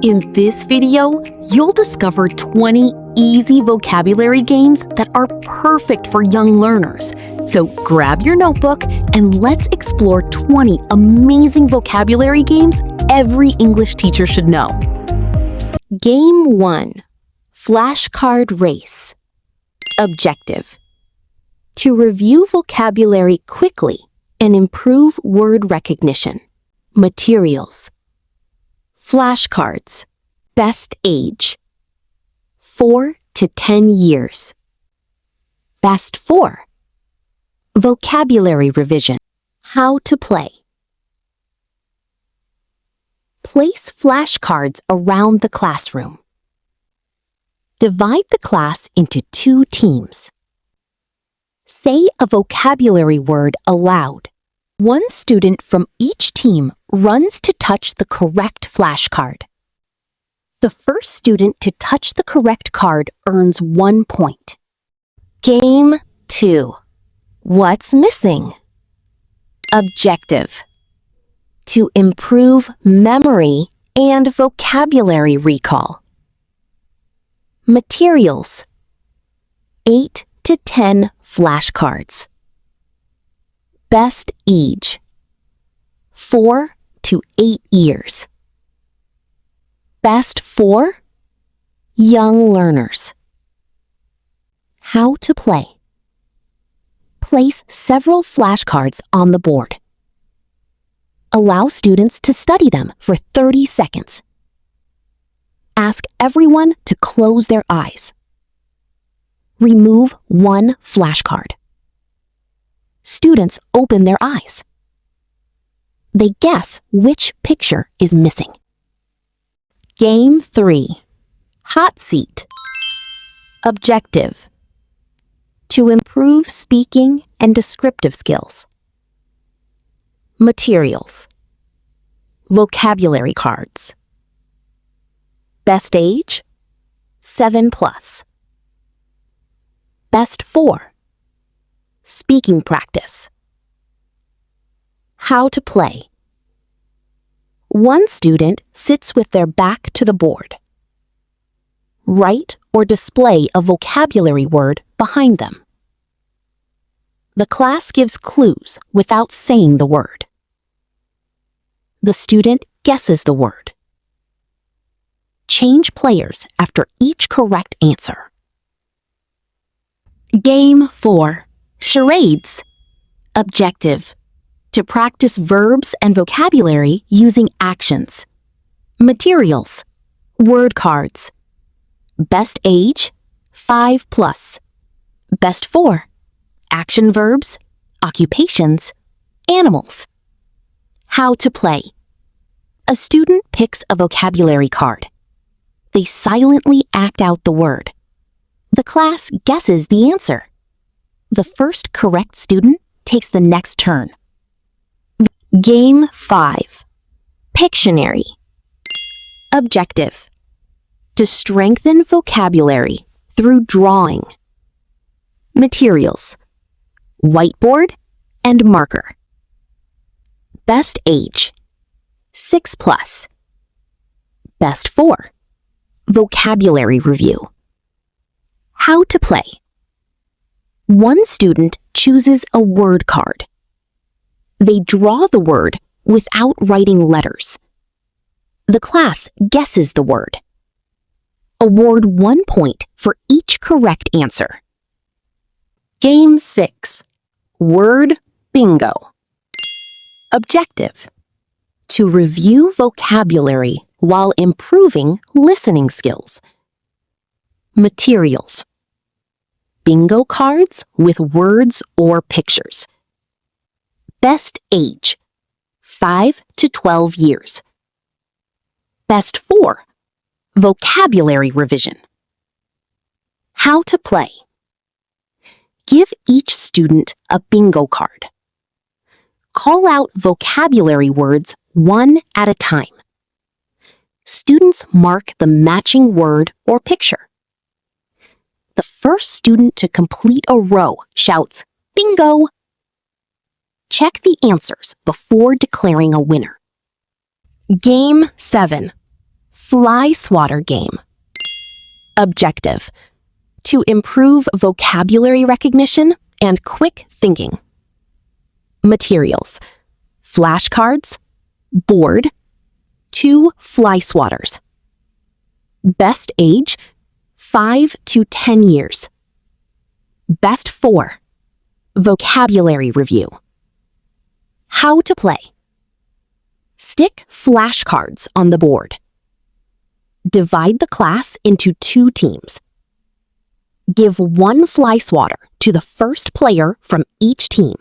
In this video, you'll discover 20 easy vocabulary games that are perfect for young learners. So grab your notebook and let's explore 20 amazing vocabulary games every English teacher should know. Game 1. Flashcard Race. Objective: to review vocabulary quickly and improve word recognition. Materials: flashcards. Best age: 4 to 10 years. Best 4. Vocabulary revision. How to play. Place flashcards around the classroom. Divide the class into 2 teams. Say a vocabulary word aloud. One student from each team runs to touch the correct flashcard. The first student to touch the correct card earns 1 point. Game 2. What's missing? Objective: to improve memory and vocabulary recall. Materials: 8 to 10 flashcards. Best age: 4 to 8 years. Best 4. Young learners. How to play. Place several flashcards on the board. Allow students to study them for 30 seconds. Ask everyone to close their eyes. Remove 1 flashcard. Students open their eyes. They guess which picture is missing. Game 3. Hot seat. Objective: to improve speaking and descriptive skills. Materials: vocabulary cards. Best age: 7+. Best 4. Speaking practice. How to play. One student sits with their back to the board. Write or display a vocabulary word behind them. The class gives clues without saying the word. The student guesses the word. Change players after each correct answer. Game 4. Charades. Objective: to practice verbs and vocabulary using actions. Materials: word cards. Best age: 5+. Best 4. Action verbs, occupations, animals. How to play. A student picks a vocabulary card. They silently act out the word. The class guesses the answer. The first correct student takes the next turn. Game 5. Pictionary. Objective: to strengthen vocabulary through drawing. Materials: whiteboard and marker. Best age: 6+. Best 4. Vocabulary review. How to play. One student chooses a word card. They draw the word without writing letters. The class guesses the word. Award 1 point for each correct answer. Game 6. Word Bingo. Objective: to review vocabulary while improving listening skills. Materials: bingo cards with words or pictures. Best age: 5 to 12 years. Best 4. Vocabulary revision. How to play. Give each student a bingo card. Call out vocabulary words one at a time. Students mark the matching word or picture. The first student to complete a row shouts, "Bingo!" Check the answers before declaring a winner. Game 7. Flyswatter Game. Objective: to improve vocabulary recognition and quick thinking. Materials: flashcards, board, 2 fly swatters. Best age: 5 to 10 years. Best 4. Vocabulary review. How to play: stick flashcards on the board. Divide the class into 2 teams. Give 1 fly swatter to the first player from each team.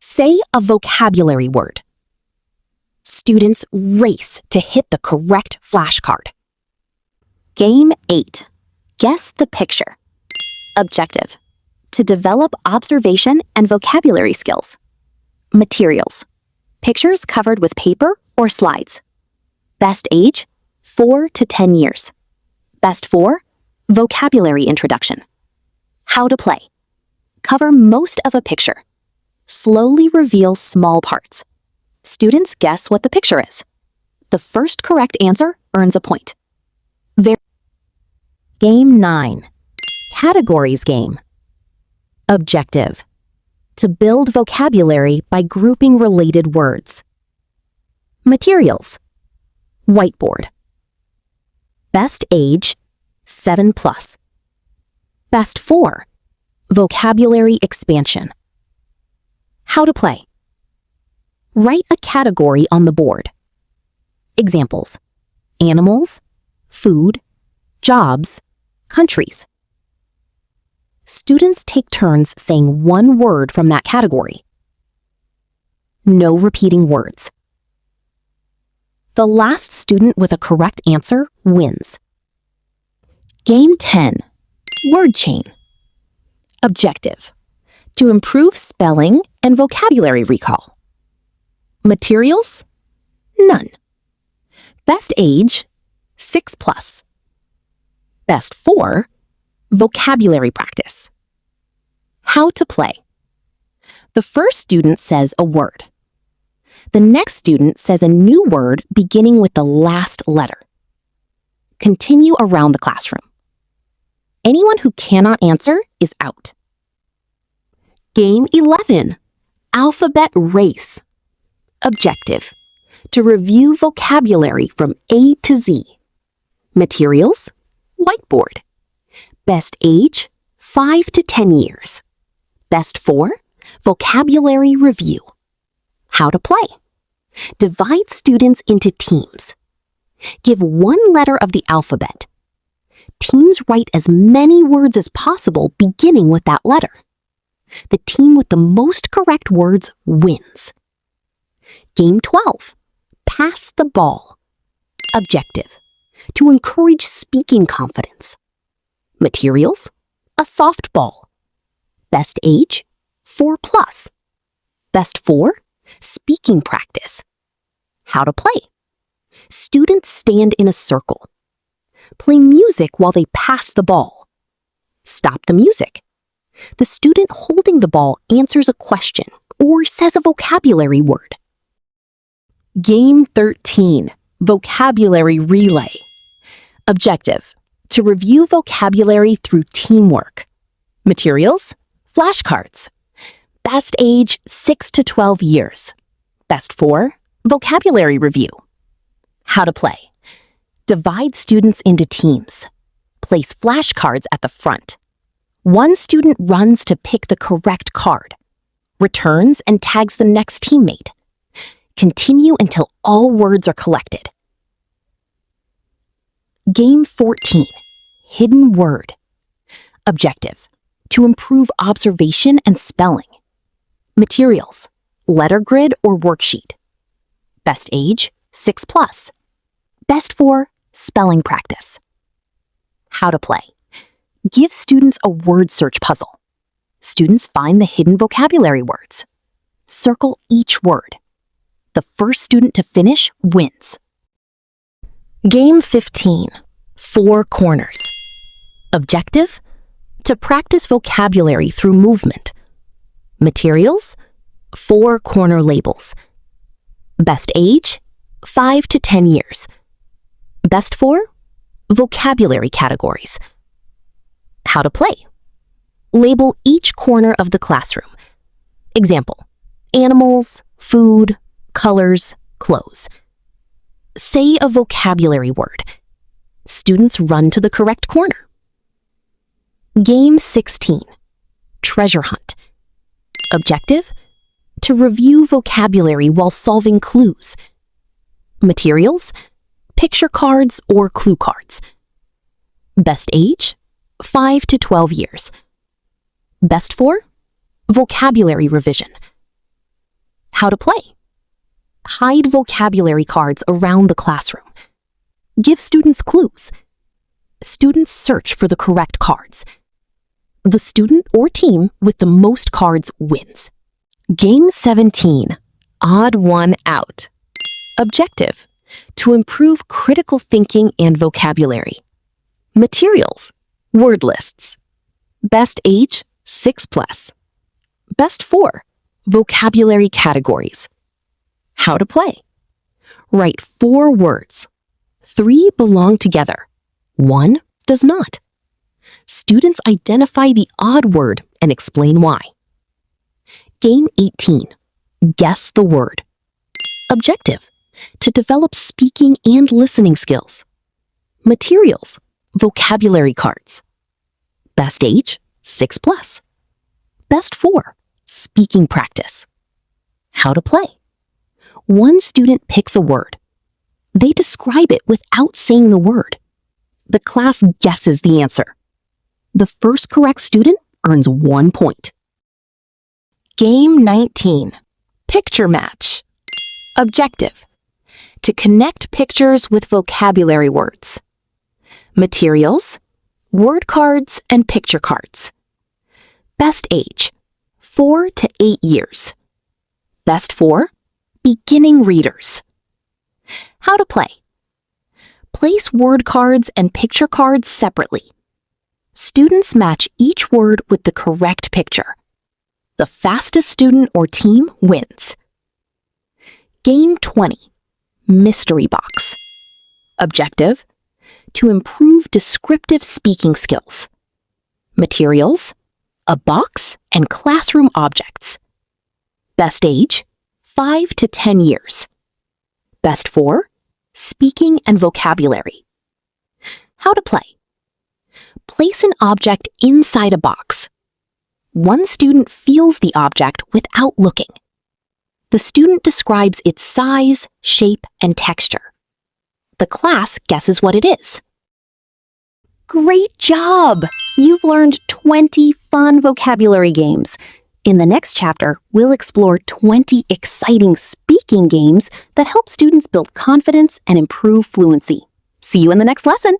Say a vocabulary word. Students race to hit the correct flashcard. Game 8. Guess the picture. Objective: to develop observation and vocabulary skills. Materials: pictures covered with paper or slides. Best age: 4 to 10 years. Best 4. Vocabulary introduction. How to play: cover most of a picture. Slowly reveal small parts. Students guess what the picture is. The first correct answer earns a point. Game 9. Categories game. Objective: to build vocabulary by grouping related words. Materials: whiteboard. Best age: 7+. Best 4. Vocabulary expansion. How to play: write a category on the board. Examples: animals, food, jobs, countries. Students take turns saying one word from that category. No repeating words. The last student with a correct answer wins. Game 10. Word chain. Objective: to improve spelling and vocabulary recall. Materials: none. Best age: 6+. Best 4. Vocabulary practice. How to play: the first student says a word. The next student says a new word beginning with the last letter. Continue around the classroom. Anyone who cannot answer is out. Game 11. Alphabet Race. Objective: to review vocabulary from A to Z. Materials: whiteboard. Best age: 5 to 10 years. Best 4. Vocabulary review. How to play: divide students into teams. Give 1 letter of the alphabet. Teams write as many words as possible beginning with that letter. The team with the most correct words wins. Game 12. Pass the ball. Objective: to encourage speaking confidence. Materials: a softball. Best age: 4+. Best 4. Speaking practice. How to play: students stand in a circle. Play music while they pass the ball. Stop the music. The student holding the ball answers a question or says a vocabulary word. Game 13. Vocabulary relay. Objective: to review vocabulary through teamwork. Materials: flashcards. Best age: 6 to 12 years. Best 4. Vocabulary review. How to play: divide students into teams. Place flashcards at the front. 1 student runs to pick the correct card, returns and tags the next teammate. Continue until all words are collected. Game 14. Hidden word. Objective: to improve observation and spelling. Materials: letter grid or worksheet. Best age: 6+. Best 4. Spelling practice. How to play: give students a word search puzzle. Students find the hidden vocabulary words. Circle each word. The first student to finish wins. Game 15. 4 corners. Objective: to practice vocabulary through movement. Materials: 4 corner labels. Best age: 5 to 10 years. Best 4. Vocabulary categories. How to play. Label each corner of the classroom. Example: animals, food, colors, clothes. Say a vocabulary word. Students run to the correct corner. Game 16. Treasure hunt. Objective: to review vocabulary while solving clues. Materials: picture cards or clue cards. Best age: 5 to 12 years. Best 4. Vocabulary revision. How to play. Hide vocabulary cards around the classroom. Give students clues. Students search for the correct cards. The student or team with the most cards wins. Game 17. Odd one out. Objective: to improve critical thinking and vocabulary. Materials: word lists. Best age: 6+. Best 4. Vocabulary categories. How to play. Write 4 words. 3 belong together. 1 does not. Students identify the odd word and explain why. Game 18. Guess the word. Objective: to develop speaking and listening skills. Materials: vocabulary cards. Best age: 6+. Best 4. Speaking practice. How to play. One student picks a word. They describe it without saying the word. The class guesses the answer. The first correct student earns 1 point. Game 19. Picture match. Objective: to connect pictures with vocabulary words. Materials: word cards and picture cards. Best age: 4 to 8 years. Best 4. Beginning readers. How to play. Place word cards and picture cards separately. Students match each word with the correct picture. The fastest student or team wins. Game 20. Mystery box. Objective: to improve descriptive speaking skills. Materials: a box and classroom objects. Best age: 5 to 10 years. Best 4. Speaking and vocabulary. How to play. Place an object inside a box. One student feels the object without looking. The student describes its size, shape, and texture. The class guesses what it is. Great job! You've learned 20 fun vocabulary games. In the next chapter, we'll explore 20 exciting speaking games that help students build confidence and improve fluency. See you in the next lesson!